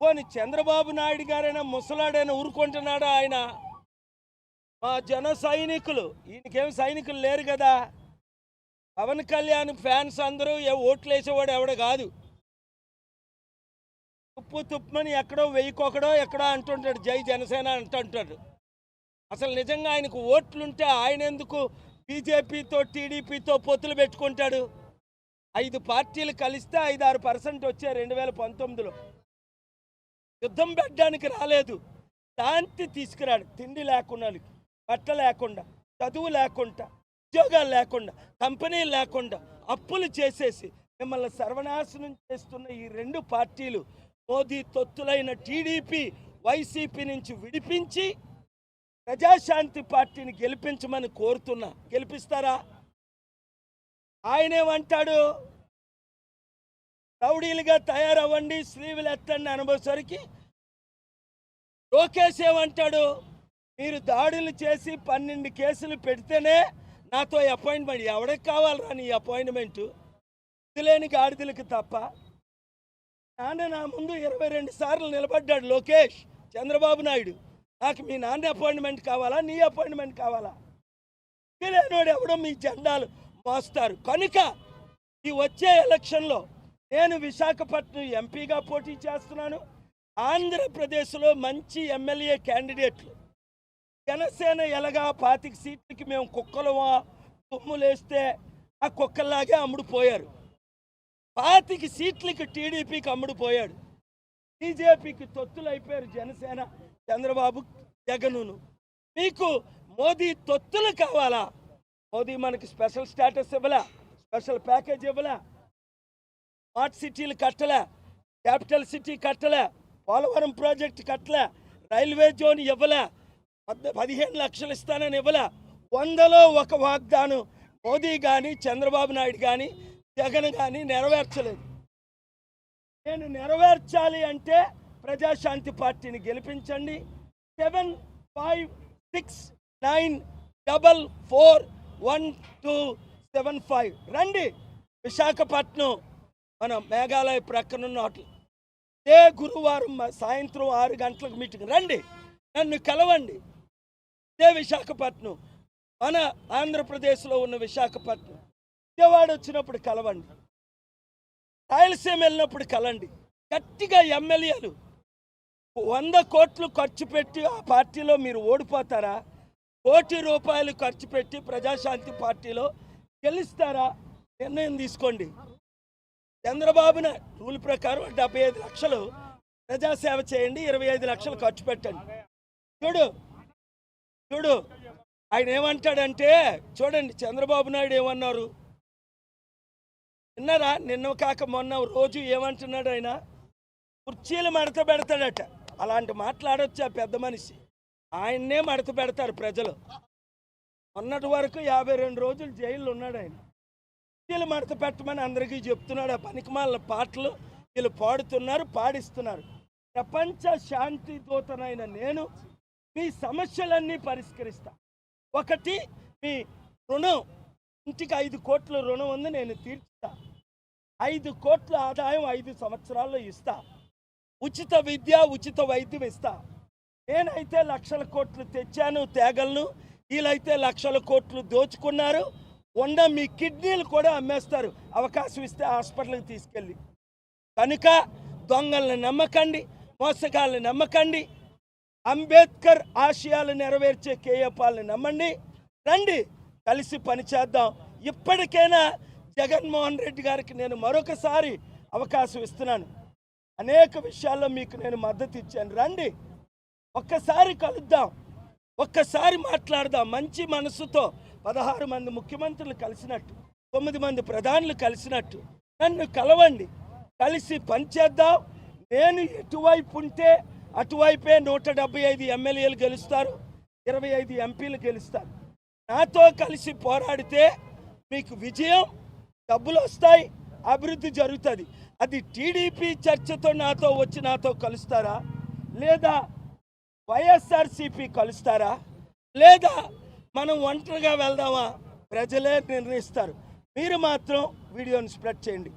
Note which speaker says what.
Speaker 1: పోనీ చంద్రబాబు నాయుడు గారైనా ముసలాడైనా ఊరుకుంటున్నాడా? ఆయన మా జన సైనికులు, ఈయనకేం సైనికులు లేరు కదా. పవన్ కళ్యాణ్ ఫ్యాన్స్ అందరూ ఓట్లు వేసేవాడు ఎవడ కాదు. తుప్పమని ఎక్కడో వెయ్యికొకడో ఎక్కడో అంటుంటాడు, జై జనసేన అంటుంటాడు. అసలు నిజంగా ఆయనకు ఓట్లుంటే ఆయన ఎందుకు బీజేపీతో టీడీపీతో పొత్తులు పెట్టుకుంటాడు? 5 పార్టీలు కలిస్తే 5-6% వచ్చాయి 2019లో. యుద్ధం పెట్టడానికి రాలేదు, శాంతి తీసుకురాడు. తిండి లేకుండా, బట్ట లేకుండా, చదువు లేకుండా, ఉద్యోగాలు లేకుండా, కంపెనీలు లేకుండా, అప్పులు చేసేసి మిమ్మల్ని సర్వనాశనం చేస్తున్న ఈ 2 పార్టీలు మోదీ తొత్తులైన టీడీపీ వైసీపీ నుంచి విడిపించి ప్రజాశాంతి పార్టీని గెలిపించమని కోరుతున్నా. గెలిపిస్తారా? ఆయనేమంటాడు, రౌడీలుగా తయారవ్వండి, స్లీవులు ఎత్తండి అనుభవసరికి. లోకేష్ ఏమంటాడు, మీరు దాడులు చేసి 12 కేసులు పెడితేనే నాతో అపాయింట్మెంట్. ఎవరికి కావాలరా నీ అపాయింట్మెంటు? లేని గాడిదలకు తప్ప. నా ముందు 22 సార్లు నిలబడ్డాడు లోకేష్ చంద్రబాబు నాయుడు. నాకు మీ నాన్న అపాయింట్మెంట్ కావాలా, నీ అపాయింట్మెంట్ కావాలా? లేనివాడు ఎవడో మీ జెండాలు మోస్తారు. కనుక ఈ వచ్చే ఎలక్షన్లో నేను విశాఖపట్నం ఎంపీగా పోటీ చేస్తున్నాను. ఆంధ్రప్రదేశ్లో మంచి ఎమ్మెల్యే క్యాండిడేట్లు. జనసేన ఎలాగా 25 సీట్లకి మేము కుక్కలమా తుమ్ములేస్తే ఆ కుక్కల్లాగే అమ్ముడుపోయారు. 25 సీట్లకి టీడీపీకి అమ్ముడుపోయాడు. బీజేపీకి తొత్తులు అయిపోయారు జనసేన, చంద్రబాబు, జగనును. మీకు మోదీ తొత్తులు కావాలా? మోదీ మనకి స్పెషల్ స్టేటస్ ఇవ్వలే, స్పెషల్ ప్యాకేజ్ ఇవ్వలే, స్మార్ట్ సిటీలు కట్టలే, క్యాపిటల్ సిటీ కట్టలే, పోలవరం ప్రాజెక్టు కట్టలే, రైల్వే జోన్ ఇవ్వలే, 15 లక్షలు ఇస్తానని ఇవ్వలే. 100లో 1 వాగ్దానం మోదీ కానీ చంద్రబాబు నాయుడు కానీ జగన్ కానీ నెరవేర్చలేదు. నేను నెరవేర్చాలి అంటే ప్రజాశాంతి పార్టీని గెలిపించండి. 7569441275 రండి. విశాఖపట్నం మన మేఘాలయ ప్రక్కనున్న హోటల్. ఇదే గురువారం సాయంత్రం 6 గంటలకు మీటింగ్. రండి, నన్ను కలవండి. ఇదే విశాఖపట్నం, మన ఆంధ్రప్రదేశ్లో ఉన్న విశాఖపట్నం. విజయవాడ వచ్చినప్పుడు కలవండి, రాయలసీమ వెళ్ళినప్పుడు కలండి. గట్టిగా ఎమ్మెల్యేలు 100 కోట్లు ఖర్చు పెట్టి ఆ పార్టీలో మీరు ఓడిపోతారా? 1 కోటి రూపాయలు ఖర్చు పెట్టి ప్రజాశాంతి పార్టీలో గెలుస్తారా? నిర్ణయం తీసుకోండి. చంద్రబాబున రూల్ ప్రకారం 75 లక్షలు ప్రజాసేవ చేయండి, 25 లక్షలు ఖర్చు పెట్టండి. చూడు ఆయన ఏమంటాడంటే, చూడండి చంద్రబాబు నాయుడు ఏమన్నారు విన్నారా? నిన్న కాక మొన్న రోజు ఏమంటున్నాడు ఆయన? కుర్చీలు మడత పెడతాడట. అలాంటి మాట్లాడొచ్చు ఆ పెద్ద మనిషి. ఆయన్నే మడత పెడతారు ప్రజలు. మొన్నటి వరకు 52 రోజులు జైల్లో ఉన్నాడు ఆయన. కుర్చీలు మడత పెట్టమని అందరికీ చెప్తున్నాడు. ఆ పనికిమాలిన పాటలు వీళ్ళు పాడుతున్నారు, పాడిస్తున్నారు. ప్రపంచ శాంతి దూతనైన నేను మీ సమస్యలన్నీ పరిష్కరిస్తా. ఒకటి, మీ రుణం, ఇంటికి 5 కోట్ల రుణం ఉంది, నేను తీర్చుతా. 5 కోట్ల ఆదాయం 5 సంవత్సరాల్లో ఇస్తా. ఉచిత విద్య, ఉచిత వైద్యం ఇస్తా. నేనైతే లక్షల కోట్లు తెచ్చాను, తేగలను. వీళ్ళైతే లక్షల కోట్లు దోచుకున్నారు. ఉన్న మీ కిడ్నీలు కూడా అమ్మేస్తారు అవకాశం ఇస్తే హాస్పిటల్కి తీసుకెళ్ళి. కనుక దొంగల్ని నమ్మకండి, మోసగాళ్ళని నమ్మకండి. అంబేద్కర్ ఆశయాలు నెరవేర్చే కేఏ పాల్ని నమ్మండి. రండి, కలిసి పనిచేద్దాం. ఇప్పటికైనా జగన్మోహన్ రెడ్డి గారికి నేను మరొకసారి అవకాశం ఇస్తున్నాను. అనేక విషయాల్లో మీకు నేను మద్దతు ఇచ్చాను. రండి, ఒక్కసారి కలుద్దాం, ఒక్కసారి మాట్లాడదాం. మంచి మనసుతో 16 మంది ముఖ్యమంత్రులు కలిసినట్టు, 9 మంది ప్రధానులు కలిసినట్టు నన్ను కలవండి, కలిసి పనిచేద్దాం. నేను ఎటువైపు ఉంటే అటువైపే 175 ఎమ్మెల్యేలు గెలుస్తారు, 25 ఎంపీలు గెలుస్తారు. నాతో కలిసి పోరాడితే మీకు విజయం, డబ్బులు వస్తాయి, అభివృద్ధి జరుగుతుంది. అది టీడీపీ చర్చతో నాతో వచ్చి నాతో కలుస్తారా, లేదా వైఎస్ఆర్సీపీ కలుస్తారా, లేదా మనం ఒంటరిగా వెళ్దామా? ప్రజలే నిర్ణయిస్తారు. మీరు మాత్రం వీడియోని స్ప్రెడ్ చేయండి.